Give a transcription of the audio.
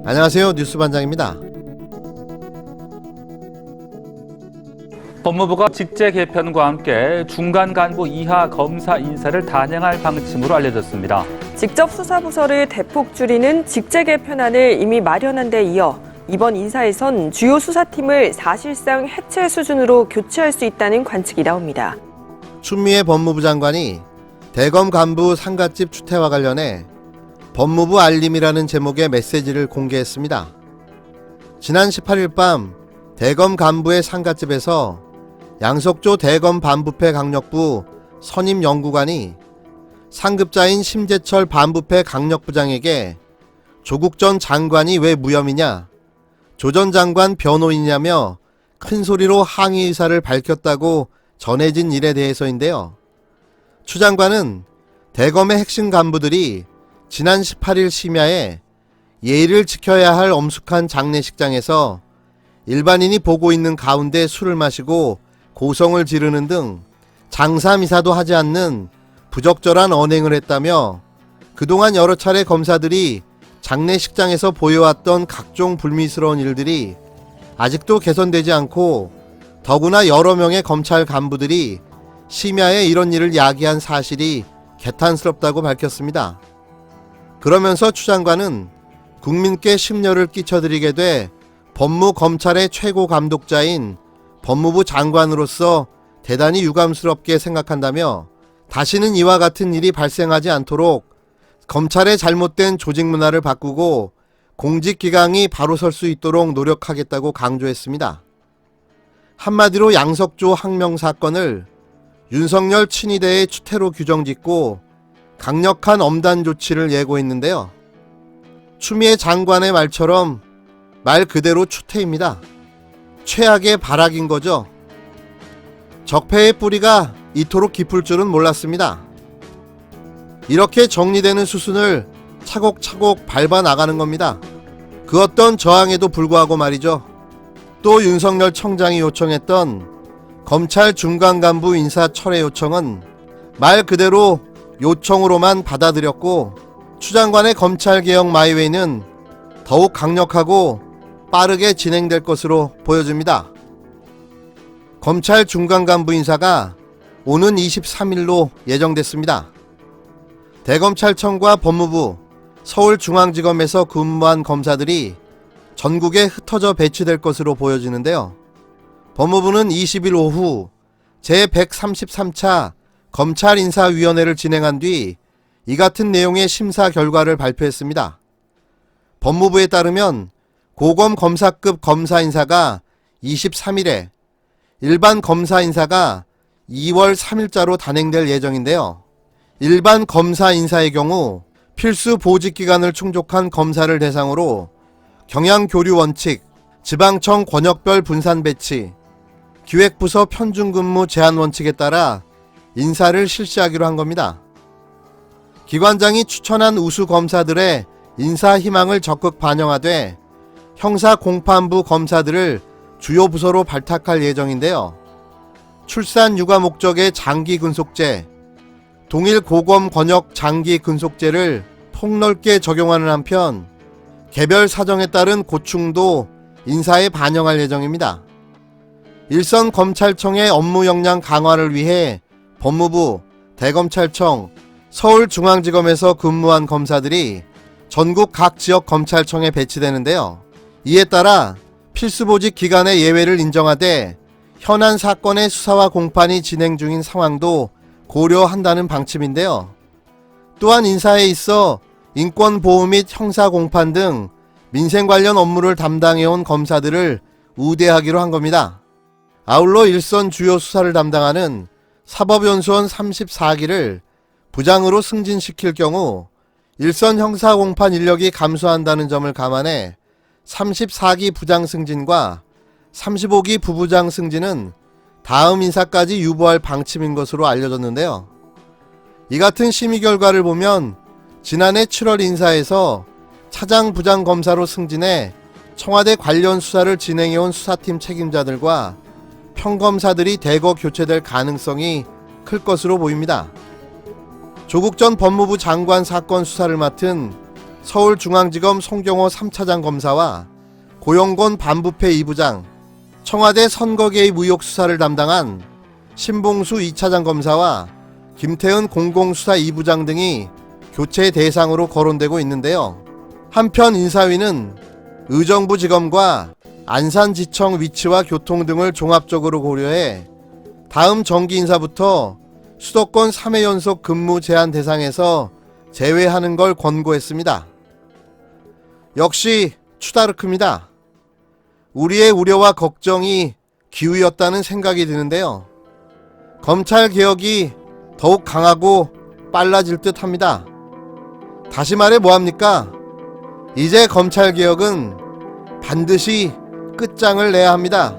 안녕하세요. 뉴스반장입니다. 법무부가 직제 개편과 함께 중간 간부 이하 검사 인사를 단행할 방침으로 알려졌습니다. 직접 수사부서를 대폭 줄이는 직제 개편안을 이미 마련한 데 이어 이번 인사에선 주요 수사팀을 사실상 해체 수준으로 교체할 수 있다는 관측이 나옵니다. 추미애 법무부 장관이 대검 간부 상갓집 추태와 관련해 법무부 알림이라는 제목의 메시지를 공개했습니다. 지난 18일 밤 대검 간부의 상갓집에서 양석조 대검 반부패 강력부 선임 연구관이 상급자인 심재철 반부패 강력부장에게 조국 전 장관이 왜 무혐의냐, 조 전 장관 변호인이냐며 큰 소리로 항의 의사를 밝혔다고 전해진 일에 대해서인데요. 추 장관은 대검의 핵심 간부들이 지난 18일 심야에 예의를 지켜야 할 엄숙한 장례식장에서 일반인이 보고 있는 가운데 술을 마시고 고성을 지르는 등 장사미사도 하지 않는 부적절한 언행을 했다며 그동안 여러 차례 검사들이 장례식장에서 보여왔던 각종 불미스러운 일들이 아직도 개선되지 않고 더구나 여러 명의 검찰 간부들이 심야에 이런 일을 야기한 사실이 개탄스럽다고 밝혔습니다. 그러면서 추 장관은 국민께 심려를 끼쳐드리게 돼 법무검찰의 최고 감독자인 법무부 장관으로서 대단히 유감스럽게 생각한다며 다시는 이와 같은 일이 발생하지 않도록 검찰의 잘못된 조직 문화를 바꾸고 공직기강이 바로 설 수 있도록 노력하겠다고 강조했습니다. 한마디로 양석조 항명 사건을 윤석열 친위대의 추태로 규정짓고 강력한 엄단 조치를 예고했는데요. 추미애 장관의 말처럼 말 그대로 추태입니다. 최악의 발악인 거죠. 적폐의 뿌리가 이토록 깊을 줄은 몰랐습니다. 이렇게 정리되는 수순을 차곡차곡 밟아 나가는 겁니다. 그 어떤 저항에도 불구하고 말이죠. 또 윤석열 청장이 요청했던 검찰 중간 간부 인사 철회 요청은 말 그대로 요청으로만 받아들였고 추 장관의 검찰개혁 마이웨이는 더욱 강력하고 빠르게 진행될 것으로 보여집니다. 검찰 중간 간부 인사가 오는 23일로 예정됐습니다. 대검찰청과 법무부, 서울중앙지검에서 근무한 검사들이 전국에 흩어져 배치될 것으로 보여지는데요. 법무부는 20일 오후 제133차 검찰인사위원회를 진행한 뒤 이 같은 내용의 심사 결과를 발표했습니다. 법무부에 따르면 고검 검사급 검사 인사가 23일에, 일반 검사 인사가 2월 3일자로 단행될 예정인데요. 일반 검사 인사의 경우 필수 보직 기간을 충족한 검사를 대상으로 경양 교류 원칙, 지방청 권역별 분산 배치, 기획부서 편중 근무 제한 원칙에 따라 인사를 실시하기로 한 겁니다. 기관장이 추천한 우수 검사들의 인사 희망을 적극 반영하되 형사 공판부 검사들을 주요 부서로 발탁할 예정인데요. 출산 육아 목적의 장기 근속제, 동일 고검 권역 장기 근속제를 폭넓게 적용하는 한편 개별 사정에 따른 고충도 인사에 반영할 예정입니다. 일선 검찰청의 업무 역량 강화를 위해 법무부, 대검찰청, 서울중앙지검에서 근무한 검사들이 전국 각 지역 검찰청에 배치되는데요. 이에 따라 필수보직 기간의 예외를 인정하되 현안 사건의 수사와 공판이 진행 중인 상황도 고려한다는 방침인데요. 또한 인사에 있어 인권보호 및 형사공판 등 민생 관련 업무를 담당해온 검사들을 우대하기로 한 겁니다. 아울러 일선 주요 수사를 담당하는 사법연수원 34기를 부장으로 승진시킬 경우 일선 형사공판 인력이 감소한다는 점을 감안해 34기 부장 승진과 35기 부부장 승진은 다음 인사까지 유보할 방침인 것으로 알려졌는데요. 이 같은 심의 결과를 보면 지난해 7월 인사에서 차장 부장 검사로 승진해 청와대 관련 수사를 진행해온 수사팀 책임자들과 평검사들이 대거 교체될 가능성이 클 것으로 보입니다. 조국 전 법무부 장관 사건 수사를 맡은 서울중앙지검 송경호 3차장 검사와 고영곤 반부패 2부장, 청와대 선거개입 의혹 수사를 담당한 신봉수 2차장 검사와 김태은 공공수사 2부장 등이 교체 대상으로 거론되고 있는데요. 한편 인사위는 의정부지검과 안산지청 위치와 교통 등을 종합적으로 고려해 다음 정기 인사부터 수도권 3회 연속 근무 제한 대상에서 제외하는 걸 권고했습니다. 역시 추다르크입니다. 우리의 우려와 걱정이 기우였다는 생각이 드는데요. 검찰 개혁이 더욱 강하고 빨라질 듯 합니다. 다시 말해 뭐합니까? 이제 검찰 개혁은 반드시 끝장을 내야 합니다.